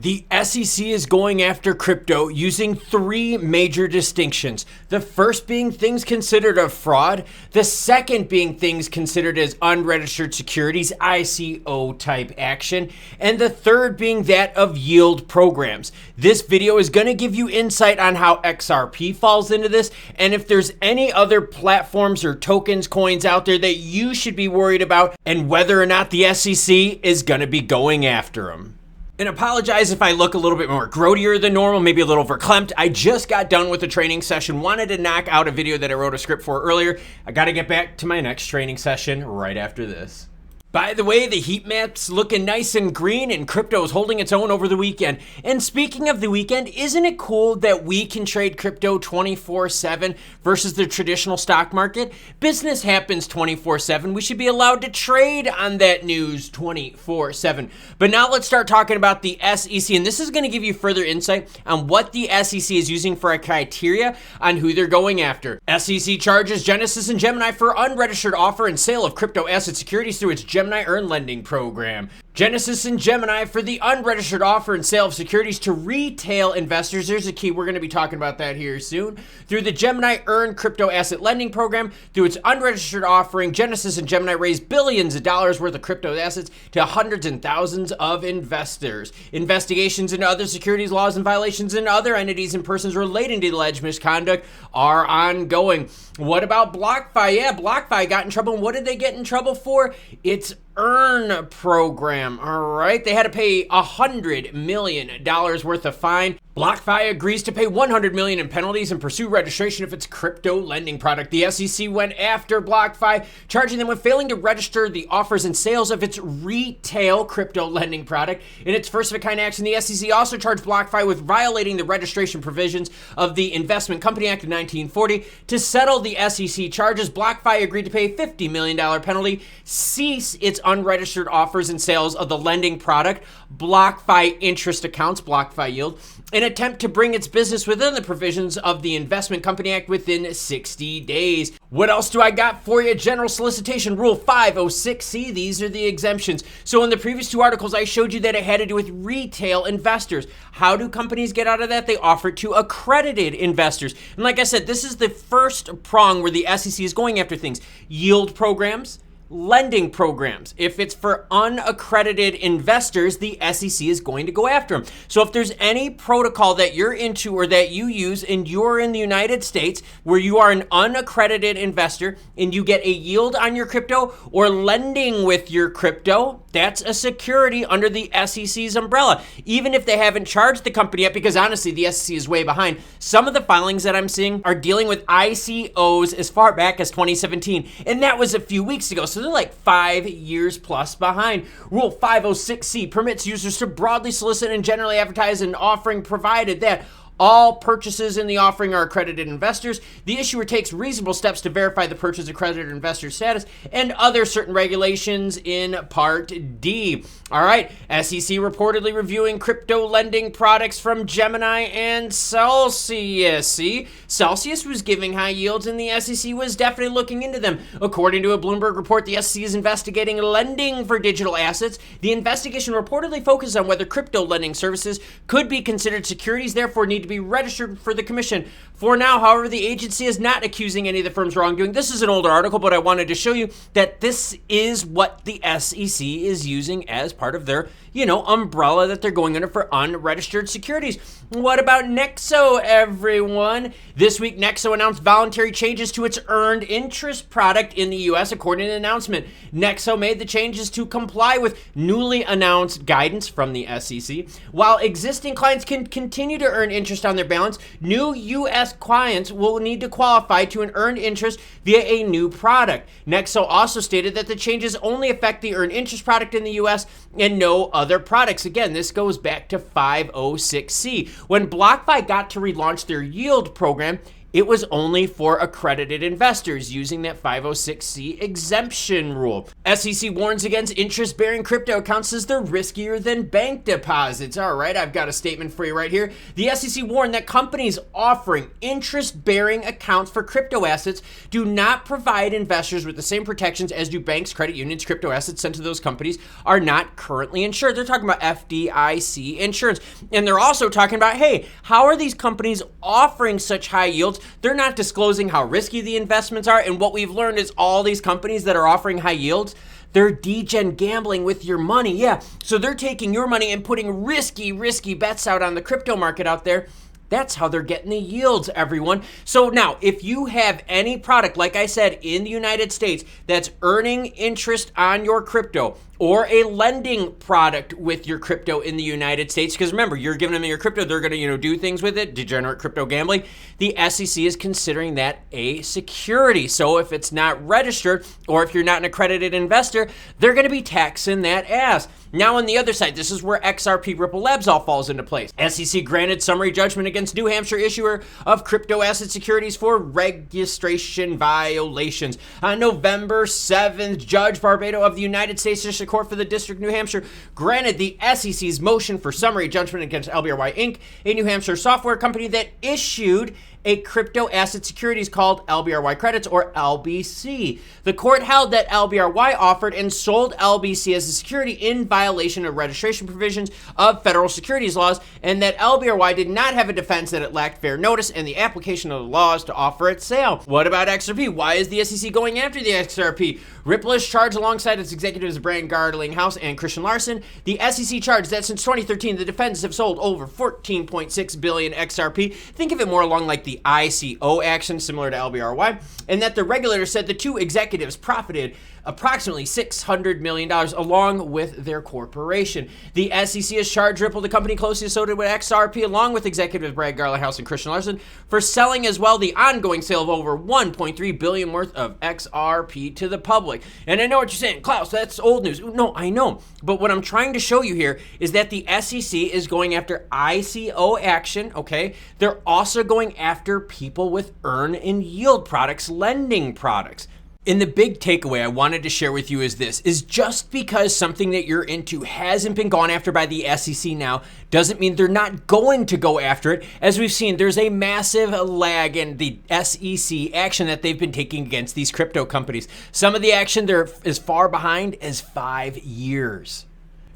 The SEC is going after crypto using three major distinctions. The first being things considered a fraud. The second being things considered as unregistered securities, ICO type action. And the third being that of yield programs. This video is going to give you insight on how XRP falls into this, and if there's any other platforms or tokens, coins out there that you should be worried about, and whether or not the SEC is going to be going after them. And apologize if I look a little bit more grodier than normal, maybe a little verklempt. I just got done with a training session, wanted to knock out a video that I wrote a script for earlier. I got to get back to my next training session right after this. By the way, the heat map's looking nice and green, and crypto is holding its own over the weekend. And speaking of the weekend, isn't it cool that we can trade crypto 24/7 versus the traditional stock market? Business happens 24/7. We should be allowed to trade on that news 24/7. But now let's start talking about the SEC, and this is going to give you further insight on what the SEC is using for a criteria on who they're going after. SEC charges Genesis and Gemini for unregistered offer and sale of crypto asset securities through its Gemini Earn lending program. Genesis and Gemini for the unregistered offer and sale of securities to retail investors. There's a key. We're going to be talking about that here soon. Through the Gemini Earn crypto asset lending program, through its unregistered offering, Genesis and Gemini raised billions of dollars worth of crypto assets to hundreds and thousands of investors. Investigations into other securities laws and violations in other entities and persons relating to the alleged misconduct are ongoing. What about Blockfi? Yeah, Blockfi got in trouble. And what did they get in trouble for? Its Earn program. All right, they had to pay $100 million worth of fine. Blockfi agrees to pay $100 million in penalties and pursue registration of its crypto lending product. The SEC went after Blockfi, charging them with failing to register the offers and sales of its retail crypto lending product. In its first of a kind action, the SEC also charged Blockfi with violating the registration provisions of the Investment Company Act of 1940. To settle the SEC charges, Blockfi agreed to pay a $50 million penalty, cease its unregistered offers and sales of the lending product, Blockfi interest accounts, Blockfi yield, an attempt to bring its business within the provisions of the Investment Company Act within 60 days. What else do I got for you? General Solicitation Rule 506C. These are the exemptions. So in the previous two articles, I showed you that it had to do with retail investors. How do companies get out of that? They offer it to accredited investors. And like I said, this is the first prong where the SEC is going after things. Yield programs, lending programs. If it's for unaccredited investors, the SEC is going to go after them. So if there's any protocol that you're into or that you use and you're in the United States where you are an unaccredited investor and you get a yield on your crypto or lending with your crypto, that's a security under the SEC's umbrella. Even if they haven't charged the company yet, because honestly, the SEC is way behind. Some of the filings that I'm seeing are dealing with ICOs as far back as 2017, and that was a few weeks ago. So they're like 5 years plus behind. Rule 506C permits users to broadly solicit and generally advertise an offering provided that all purchases in the offering are accredited investors. The issuer takes reasonable steps to verify the purchase accredited investor status and other certain regulations in Part D. All right, SEC reportedly reviewing crypto lending products from Gemini and Celsius. See, Celsius was giving high yields and the SEC was definitely looking into them. According to a Bloomberg report, the SEC is investigating lending for digital assets. The investigation reportedly focused on whether crypto lending services could be considered securities, therefore need to be registered for the commission. For now, however, the agency is not accusing any of the firms wrongdoing. This is an older article, but I wanted to show you that this is what the SEC is using as part of their, umbrella that they're going under for unregistered securities. What about Nexo, everyone? This week, Nexo announced voluntary changes to its earned interest product in the U.S. According to an announcement, Nexo made the changes to comply with newly announced guidance from the SEC. While existing clients can continue to earn interest on their balance, new U.S. clients will need to qualify to an earned interest via a new product. Nexo also stated that the changes only affect the earned interest product in the U.S. and no other products. Again, this goes back to 506C. When BlockFi got to relaunch their yield program, it was only for accredited investors using that 506c exemption rule. SEC warns against interest-bearing crypto accounts as they're riskier than bank deposits. All right, I've got a statement for you right here. The SEC warned that companies offering interest-bearing accounts for crypto assets do not provide investors with the same protections as do banks, credit unions. Crypto assets sent to those companies are not currently insured. They're talking about FDIC insurance. And they're also talking about, hey, how are these companies offering such high yields? They're not disclosing how risky the investments are. And what we've learned is all these companies that are offering high yields, they're degen gambling with your money. Yeah, so they're taking your money and putting risky bets out on the crypto market out there. That's how they're getting the yields, everyone. So now, if you have any product, like I said, in the United States that's earning interest on your crypto, or a lending product with your crypto in the United States, because remember, you're giving them your crypto, they're going to, do things with it, degenerate crypto gambling. The SEC is considering that a security. So if it's not registered, or if you're not an accredited investor, they're going to be taxing that ass. Now on the other side, this is where XRP Ripple Labs all falls into place. SEC granted summary judgment against New Hampshire issuer of crypto asset securities for registration violations. On November 7th, Judge Barbado of the United States District Court for the District of New Hampshire granted the SEC's motion for summary judgment against LBRY Inc., a New Hampshire software company that issued a crypto asset securities called LBRY credits, or LBC. The court held that LBRY offered and sold LBC as a security in violation of registration provisions of federal securities laws, and that LBRY did not have a defense that it lacked fair notice and the application of the laws to offer its sale. What about XRP? Why is the SEC going after the XRP? Ripple is charged alongside its executives Brian Garlinghouse and Christian Larson. The SEC charged that since 2013, the defendants have sold over 14.6 billion XRP. Think of it more along like the ICO action, similar to LBRY, and that the regulator said the two executives profited approximately $600 million along with their corporation. The SEC has charged Ripple, the company closely associated with XRP, along with executives Brad Garlinghouse and Christian Larson, for selling as well the ongoing sale of over $1.3 billion worth of XRP to the public. And I know what you're saying, Klaus, that's old news. No, I know. But what I'm trying to show you here is that the SEC is going after ICO action, okay? They're also going after people with earn and yield products, lending products. And the big takeaway I wanted to share with you is this, is just because something that you're into hasn't been gone after by the SEC now, doesn't mean they're not going to go after it. As we've seen, there's a massive lag in the SEC action that they've been taking against these crypto companies. Some of the action, they're as far behind as 5 years.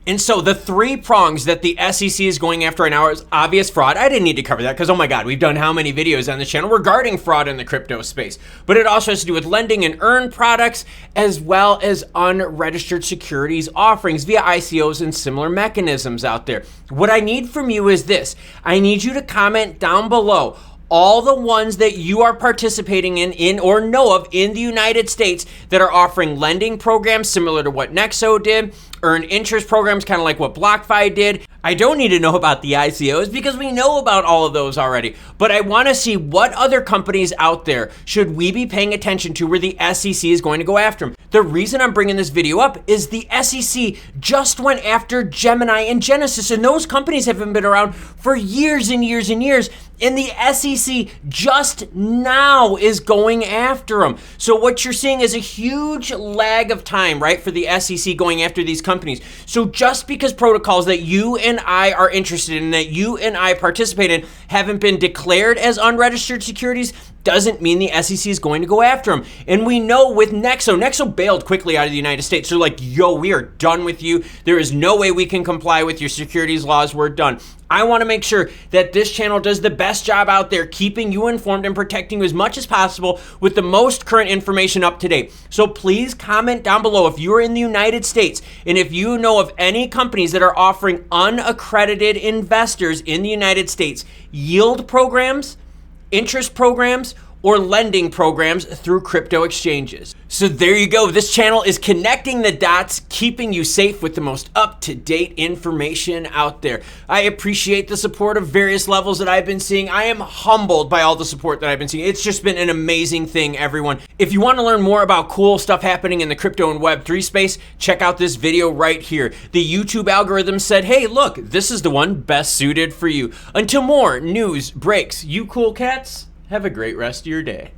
And so the three prongs that the SEC is going after right now is obvious fraud. I didn't need to cover that because, oh my God, we've done how many videos on this channel regarding fraud in the crypto space. But it also has to do with lending and earn products, as well as unregistered securities offerings via ICOs and similar mechanisms out there. What I need from you is this. I need you to comment down below all the ones that you are participating in or know of in the United States that are offering lending programs similar to what Nexo did, earn interest programs kind of like what Blockfi did. I don't need to know about the ICOs because we know about all of those already, but I want to see what other companies out there should we be paying attention to where the SEC is going to go after them. The reason I'm bringing this video up is the SEC just went after Gemini and Genesis, and those companies haven't been around for years and years and years, and the SEC just now is going after them. So what you're seeing is a huge lag of time, right, for the SEC going after these companies. So just because protocols that you and I are interested in, that you and I participate in, haven't been declared as unregistered securities, doesn't mean the SEC is going to go after them. And we know with Nexo bailed quickly out of the United States. They're like, yo, we are done with you. There is no way we can comply with your securities laws. We're done. I want to make sure that this channel does the best job out there, keeping you informed and protecting you as much as possible with the most current information up to date. So please comment down below if you are in the United States and if you know of any companies that are offering unaccredited investors in the United States yield programs, interest programs, or lending programs through crypto exchanges. So there you go. This channel is connecting the dots, keeping you safe with the most up-to-date information out there. I appreciate the support of various levels that I've been seeing. I am humbled by all the support that I've been seeing. It's just been an amazing thing, everyone. If you want to learn more about cool stuff happening in the crypto and Web3 space, check out this video right here. The YouTube algorithm said, hey, look, this is the one best suited for you. Until more news breaks, you cool cats, Have a great rest of your day.